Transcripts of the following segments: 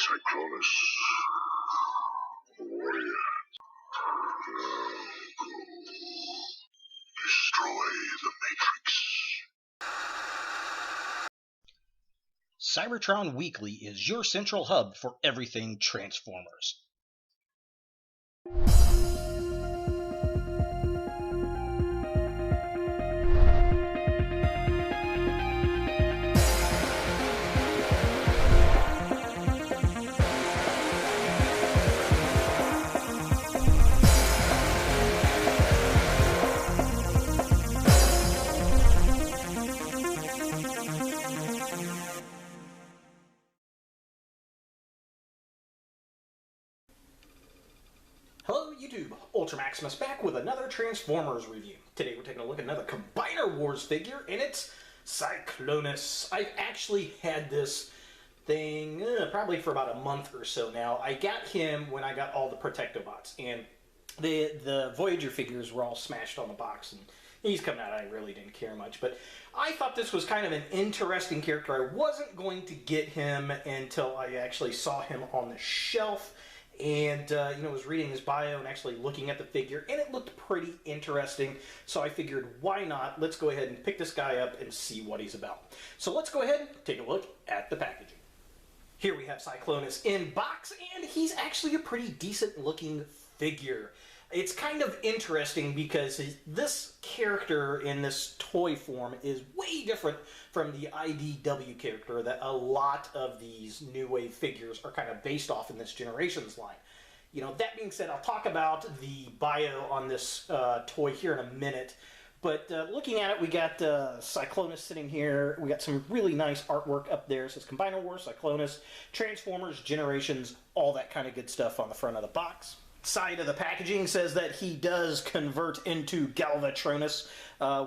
Cyclonus, warrior, destroy the Matrix. Cybertron Weekly is your central hub for everything Transformers. Hello YouTube, Ultra Maximus back with another Transformers review. Today we're taking a look at another Combiner Wars figure, and it's Cyclonus. I've actually had this thing probably for about a month or so now. I got him when I got all the Protectobots, and the Voyager figures were all smashed on the box, and he's coming out. I really didn't care much, but I thought this was kind of an interesting character. I wasn't going to get him until I actually saw him on the shelf. And, was reading his bio and actually looking at the figure, and it looked pretty interesting. So I figured, why not? Let's go ahead and pick this guy up and see what he's about. So let's go ahead and take a look at the packaging. Here we have Cyclonus in box, and he's actually a pretty decent looking figure. It's kind of interesting because this character in this toy form is way different from the IDW character that a lot of these New Wave figures are kind of based off in this Generations line. That being said, I'll talk about the bio on this toy here in a minute. But looking at it, we got Cyclonus sitting here. We got some really nice artwork up there. It says Combiner Wars, Cyclonus, Transformers, Generations, all that kind of good stuff on the front of the box. Side of the packaging says that he does convert into Galvatronus,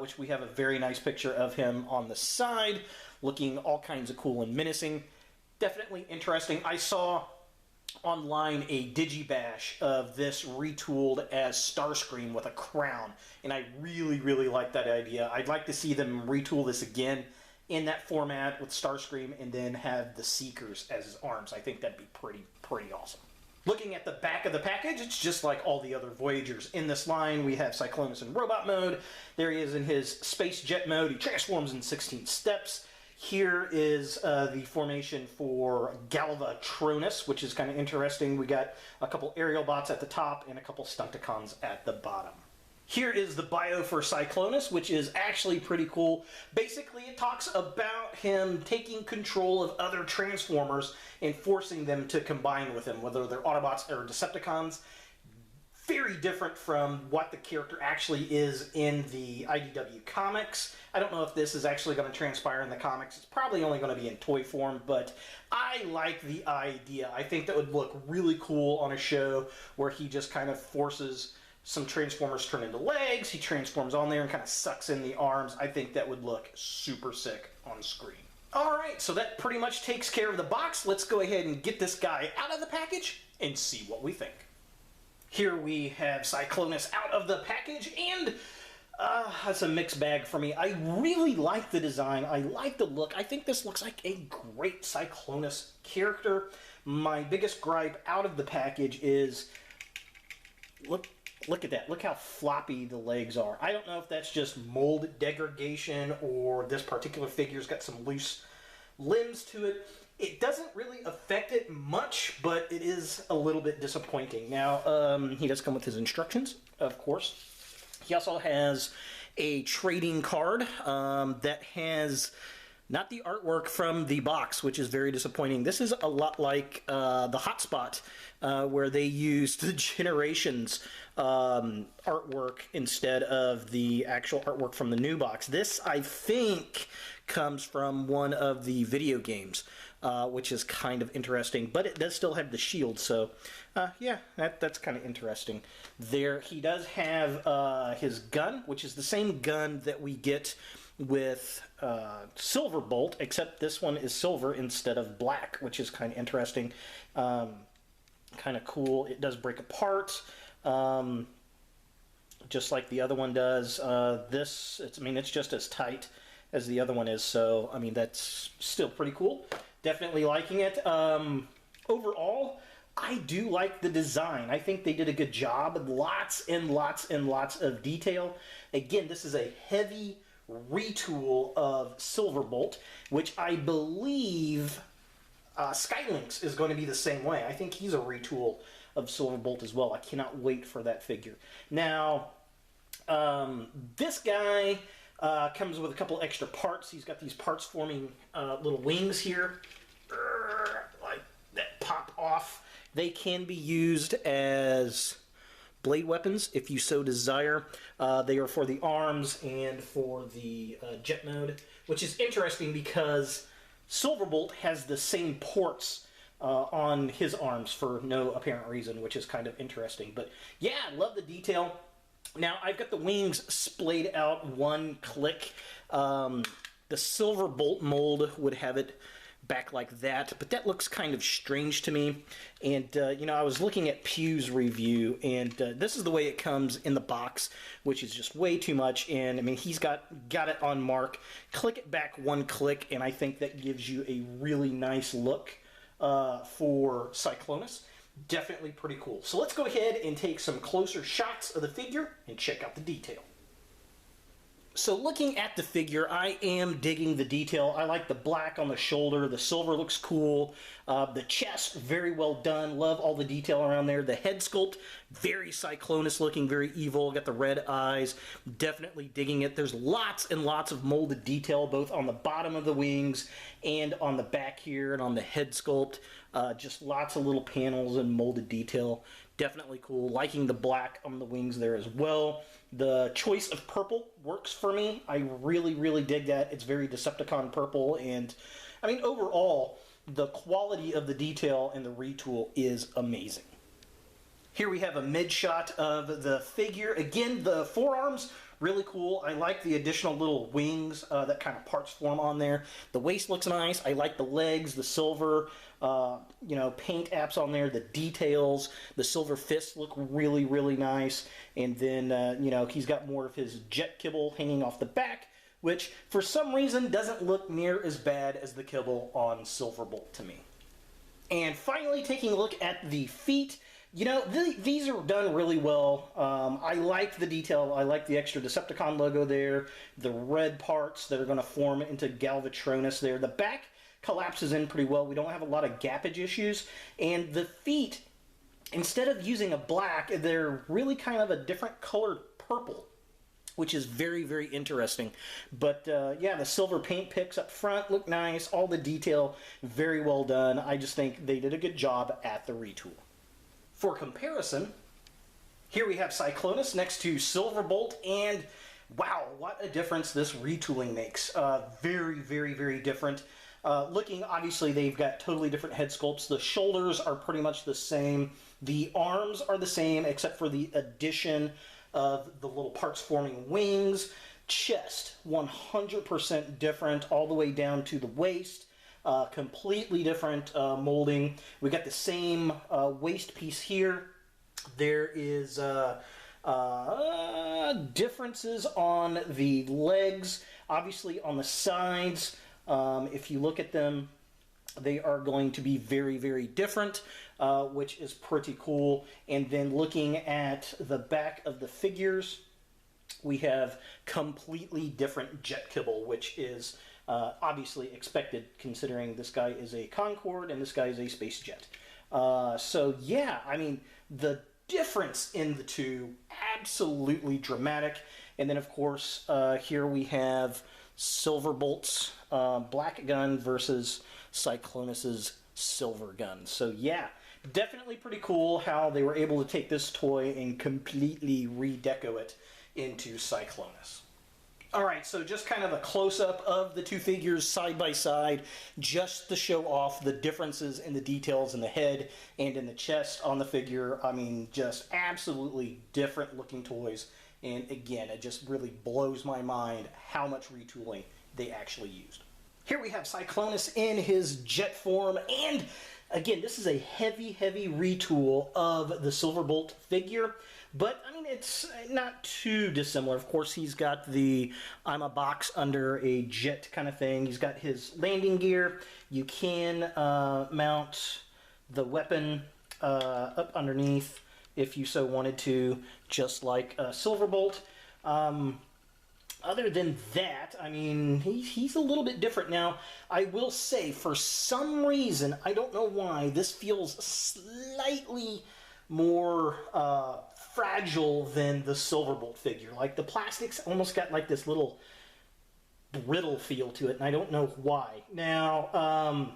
which we have a very nice picture of him on the side, looking all kinds of cool and menacing. Definitely interesting. I saw online a digibash of this retooled as Starscream with a crown, and I really, really like that idea. I'd like to see them retool this again in that format with Starscream and then have the Seekers as his arms. I think that'd be pretty awesome. Looking at the back of the package, it's just like all the other Voyagers in this line. We have Cyclonus in robot mode. There he is in his space jet mode. He transforms in 16 steps. Here is the formation for Galvatronus, which is kind of interesting. We got a couple aerial bots at the top and a couple Stunticons at the bottom. Here is the bio for Cyclonus, which is actually pretty cool. Basically, it talks about him taking control of other Transformers and forcing them to combine with him, whether they're Autobots or Decepticons. Very different from what the character actually is in the IDW comics. I don't know if this is actually going to transpire in the comics. It's probably only going to be in toy form, but I like the idea. I think that would look really cool on a show where he just kind of forces some Transformers turn into legs, he transforms on there and kind of sucks in the arms. I think that would look super sick on screen. Alright, so that pretty much takes care of the box. Let's go ahead and get this guy out of the package and see what we think. Here we have Cyclonus out of the package, and that's a mixed bag for me. I really like the design. I like the look. I think this looks like a great Cyclonus character. My biggest gripe out of the package is, Look at that. Look how floppy the legs are. I don't know if that's just mold degradation or this particular figure's got some loose limbs to it. It doesn't really affect it much, but it is a little bit disappointing. Now, he does come with his instructions, of course. He also has a trading card that has not the artwork from the box, which is very disappointing. This is a lot like the Hotspot, where they used the Generations artwork instead of the actual artwork from the new box. This, I think, comes from one of the video games, which is kind of interesting, but it does still have the shield, so yeah, that's kind of interesting. There, he does have his gun, which is the same gun that we get with Silverbolt, except this one is silver instead of black, which is kind of interesting. Kind of cool. It does break apart, just like the other one does. It's just as tight as the other one is, so, that's still pretty cool. Definitely liking it. Overall, I do like the design. I think they did a good job. Lots and lots and lots of detail. Again, this is a heavy retool of Silverbolt, which I believe Skylynx is going to be the same way. I think he's a retool of Silverbolt as well. I cannot wait for that figure. Now, this guy comes with a couple extra parts. He's got these parts forming little wings here, like that pop off. They can be used as blade weapons if you so desire. They are for the arms and for the jet mode, which is interesting because Silverbolt has the same ports on his arms for no apparent reason, which is kind of interesting. But yeah, I love the detail. Now, I've got the wings splayed out one click. The Silverbolt mold would have it back like that, but that looks kind of strange to me. And, you know, I was looking at Pew's review, and this is the way it comes in the box, which is just way too much. And, I mean, he's got it on mark. Click it back one click, and I think that gives you a really nice look for Cyclonus. Definitely pretty cool. So let's go ahead and take some closer shots of the figure and check out the detail. So looking at the figure, I am digging the detail. I like the black on the shoulder. The silver looks cool. The chest, very well done. Love all the detail around there. The head sculpt, very Cyclonus looking, very evil. Got the red eyes. Definitely digging it. There's lots and lots of molded detail, both on the bottom of the wings and on the back here and on the head sculpt. Just lots of little panels and molded detail. Definitely cool. Liking the black on the wings there as well. The choice of purple works for me. I really, really dig that. It's very Decepticon purple, and I mean, overall, the quality of the detail and the retool is amazing. Here we have a mid shot of the figure. Again, the forearms, really cool. I like the additional little wings that kind of parts form on there. The waist looks nice. I like the legs, the silver, you know, paint apps on there, the details. The silver fists look really, really nice. And then, you know, he's got more of his jet kibble hanging off the back, which for some reason doesn't look near as bad as the kibble on Silverbolt to me. And finally, taking a look at the feet. You know, these are done really well. I like the detail. I like the extra Decepticon logo there. The red parts that are going to form into Galvatronus there. The back collapses in pretty well. We don't have a lot of gappage issues. And the feet, instead of using a black, they're really kind of a different colored purple, which is very, very interesting. But yeah, the silver paint picks up front look nice. All the detail, very well done. I just think they did a good job at the retool. For comparison, here we have Cyclonus next to Silverbolt, and wow, what a difference this retooling makes. Very, very, very different. Looking, obviously, they've got totally different head sculpts. The shoulders are pretty much the same. The arms are the same, except for the addition of the little parts forming wings. Chest, 100% different, all the way down to the waist. Completely different molding. We got the same waist piece here. There is differences on the legs, obviously on the sides. If you look at them, they are going to be very, very different, which is pretty cool. And then looking at the back of the figures, we have completely different jet kibble, which is obviously expected considering this guy is a Concorde and this guy is a space jet. So yeah, I mean, the difference in the two, absolutely dramatic. And then of course, here we have Silverbolt's black gun versus Cyclonus's silver gun. So yeah, definitely pretty cool how they were able to take this toy and completely redeco it into Cyclonus. Alright, so just kind of a close-up of the two figures side by side, just to show off the differences in the details in the head and in the chest on the figure. I mean, just absolutely different looking toys. And again, it just really blows my mind how much retooling they actually used. Here we have Cyclonus in his jet form, and again, this is a heavy, heavy retool of the Silverbolt figure. But, I mean, it's not too dissimilar. Of course, he's got the I'm a box under a jet kind of thing. He's got his landing gear. You can mount the weapon up underneath if you so wanted to, just like Silverbolt. Other than that, I mean, he's a little bit different. Now, I will say, for some reason, I don't know why, this feels slightly more fragile than the Silverbolt figure. Like, the plastic's almost got like this little brittle feel to it, and I don't know why. Now,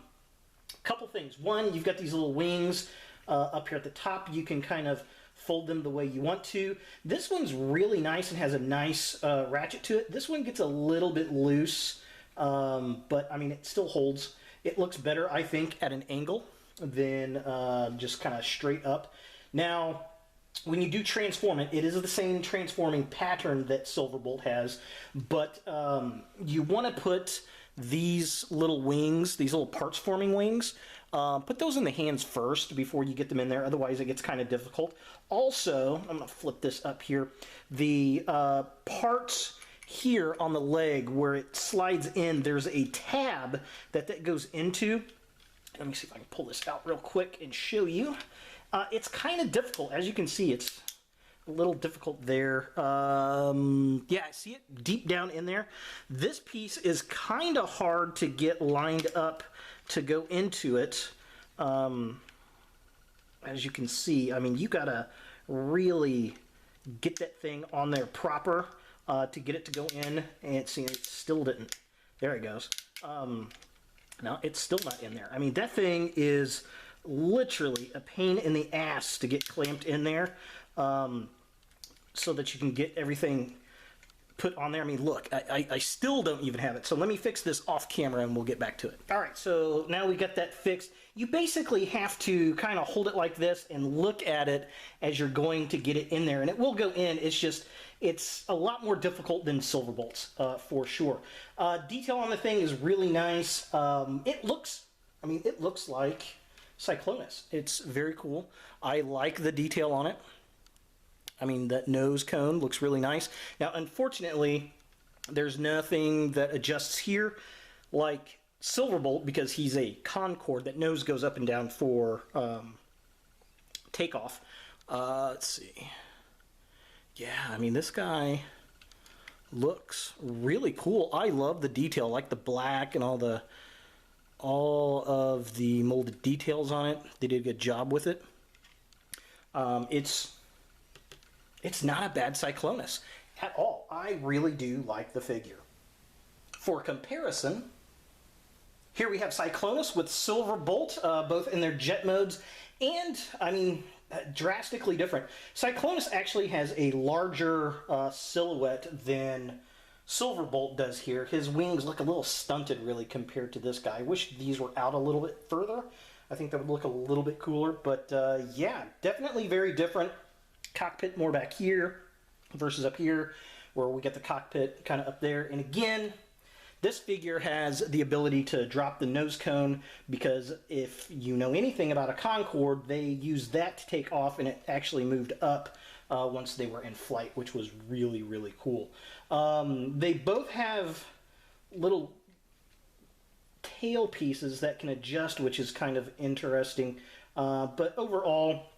couple things. One, you've got these little wings up here at the top. You can kind of fold them the way you want to. This one's really nice and has a nice ratchet to it. This one gets a little bit loose, but I mean, it still holds. It looks better, I think, at an angle than just kind of straight up. Now, when you do transform it, it is the same transforming pattern that Silverbolt has, but you want to put these little wings, these little parts forming wings, put those in the hands first before you get them in there. Otherwise, it gets kind of difficult. Also, I'm going to flip this up here. The parts here on the leg where it slides in, there's a tab that goes into. Let me see if I can pull this out real quick and show you. It's kind of difficult. As you can see, it's a little difficult there. Yeah, see it deep down in there? This piece is kind of hard to get lined up to go into it. As you can see, I mean, you gotta really get that thing on there proper to get it to go in. And see, it still didn't. There it goes. No, it's still not in there. I mean, that thing is literally a pain in the ass to get clamped in there, so that you can get everything put on there. I mean, look, I still don't even have it. So let me fix this off camera and we'll get back to it. All right, so now we got that fixed. You basically have to kind of hold it like this and look at it as you're going to get it in there. And it will go in. It's just, it's a lot more difficult than Silverbolt's, for sure. Detail on the thing is really nice. It looks like Cyclonus. It's very cool. I like the detail on it. I mean, that nose cone looks really nice. Now, unfortunately, there's nothing that adjusts here like Silverbolt, because he's a Concorde. That nose goes up and down for takeoff. Let's see. Yeah, I mean, this guy looks really cool. I love the detail, like the black and all of the molded details on it. They did a good job with it. It's not a bad Cyclonus at all. I really do like the figure. For comparison, here we have Cyclonus with Silverbolt, both in their jet modes, and, I mean, drastically different. Cyclonus actually has a larger silhouette than Silverbolt does here. His wings look a little stunted, really, compared to this guy. I wish these were out a little bit further. I think that would look a little bit cooler, but yeah, definitely very different. Cockpit more back here versus up here, where we get the cockpit kind of up there. And again, this figure has the ability to drop the nose cone, because if you know anything about a Concorde, they use that to take off, and it actually moved up once they were in flight, which was really, really cool. They both have little tail pieces that can adjust, which is kind of interesting. But overall,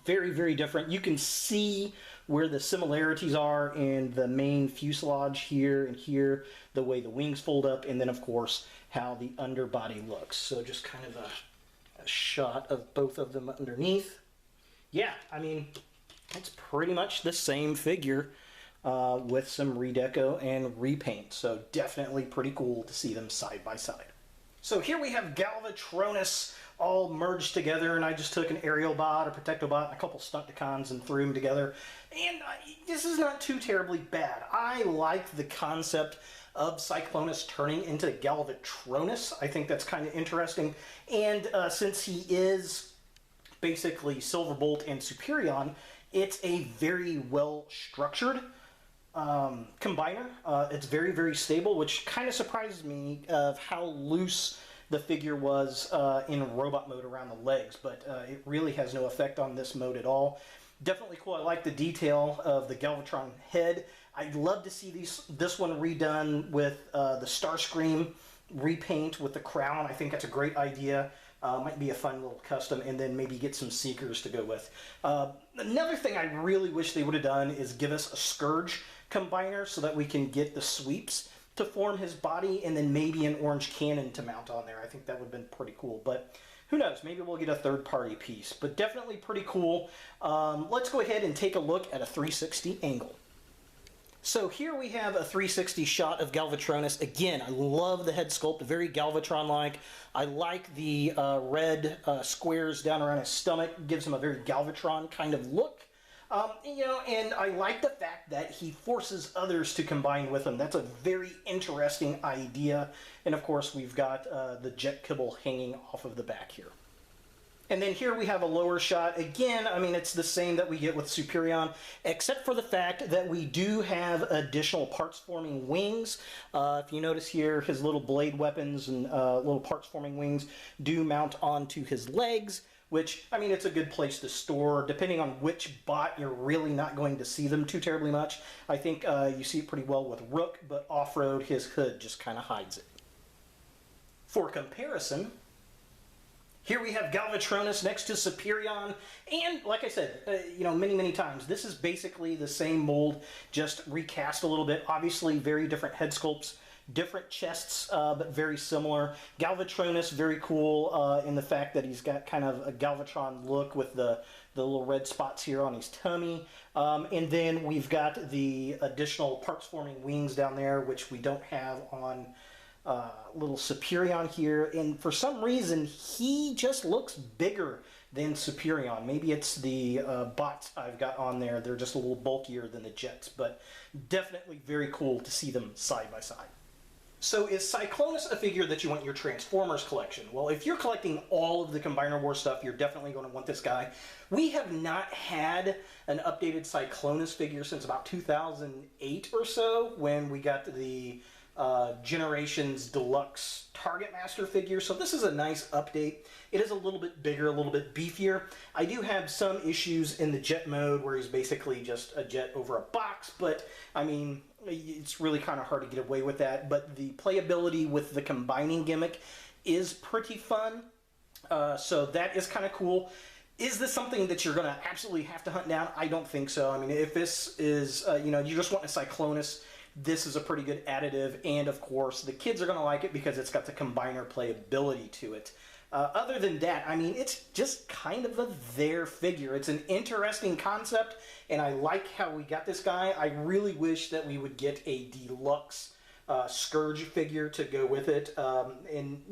very, very different. You can see where the similarities are in the main fuselage here and here, the way the wings fold up, and then, of course, how the underbody looks. So just kind of a shot of both of them underneath. Yeah, I mean, it's pretty much the same figure with some redeco and repaint. So definitely pretty cool to see them side by side. So here we have Galvatronus all merged together, and I just took an aerial bot, a protectobot, and a couple Stunticons and threw them together. And this is not too terribly bad. I like the concept of Cyclonus turning into Galvatronus. I think that's kind of interesting. And since he is basically Silverbolt and Superion, it's a very well structured combiner. It's very, very stable, which kind of surprises me of how loose the figure was in robot mode around the legs, but it really has no effect on this mode at all. Definitely cool. I like the detail of the Galvatron head. I'd love to see this one redone with the Starscream repaint with the crown. I think that's a great idea. Might be a fun little custom, and then maybe get some Seekers to go with. Another thing I really wish they would have done is give us a Scourge combiner so that we can get the sweeps to form his body, and then maybe an orange cannon to mount on there. I think that would have been pretty cool, but who knows? Maybe we'll get a third-party piece, but definitely pretty cool. Let's go ahead and take a look at a 360 angle. So here we have a 360 shot of Galvatronus. Again, I love the head sculpt, very Galvatron-like. I like the red squares down around his stomach. It gives him a very Galvatron kind of look. And I like the fact that he forces others to combine with him. That's a very interesting idea. And of course, we've got the jet kibble hanging off of the back here. And then here we have a lower shot. Again, I mean, it's the same that we get with Superion, except for the fact that we do have additional parts-forming wings. If you notice here, his little blade weapons and little parts-forming wings do mount onto his legs, which, I mean, it's a good place to store. Depending on which bot, you're really not going to see them too terribly much. I think you see it pretty well with Rook, but off-road, his hood just kind of hides it. For comparison, here we have Galvatronus next to Superion, and like I said, many times, this is basically the same mold, just recast a little bit. Obviously, very different head sculpts, different chests, but very similar. Galvatronus, very cool in the fact that he's got kind of a Galvatron look with the little red spots here on his tummy. And then we've got the additional parts-forming wings down there, which we don't have on little Superion here, and for some reason he just looks bigger than Superion. Maybe it's the bots I've got on there. They're just a little bulkier than the jets, but definitely very cool to see them side by side. So is Cyclonus a figure that you want in your Transformers collection? Well, if you're collecting all of the Combiner Wars stuff, you're definitely going to want this guy. We have not had an updated Cyclonus figure since about 2008 or so, when we got the Generations Deluxe Target Master figure. So this is a nice update. It is a little bit bigger, a little bit beefier. I do have some issues in the jet mode where he's basically just a jet over a box, but I mean, it's really kind of hard to get away with that. But the playability with the combining gimmick is pretty fun. So that is kind of cool. Is this something that you're going to absolutely have to hunt down? I don't think so. I mean, if this is, you just want a Cyclonus, this is a pretty good additive, and of course the kids are going to like it because it's got the combiner playability to it. Other than that, I mean, it's just kind of a there figure. It's an interesting concept, and I like how we got this guy. I really wish that we would get a deluxe Scourge figure to go with it, and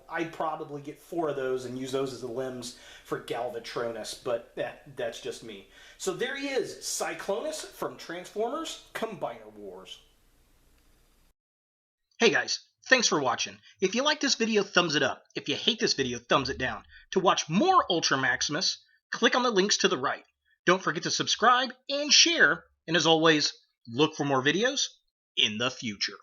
I'd probably get 4 of those and use those as the limbs for Galvatronus, but that's just me. So there he is, Cyclonus from Transformers Combiner Wars. Hey guys, thanks for watching. If you like this video, thumbs it up. If you hate this video, thumbs it down. To watch more Ultra Maximus, click on the links to the right. Don't forget to subscribe and share, and as always, look for more videos in the future.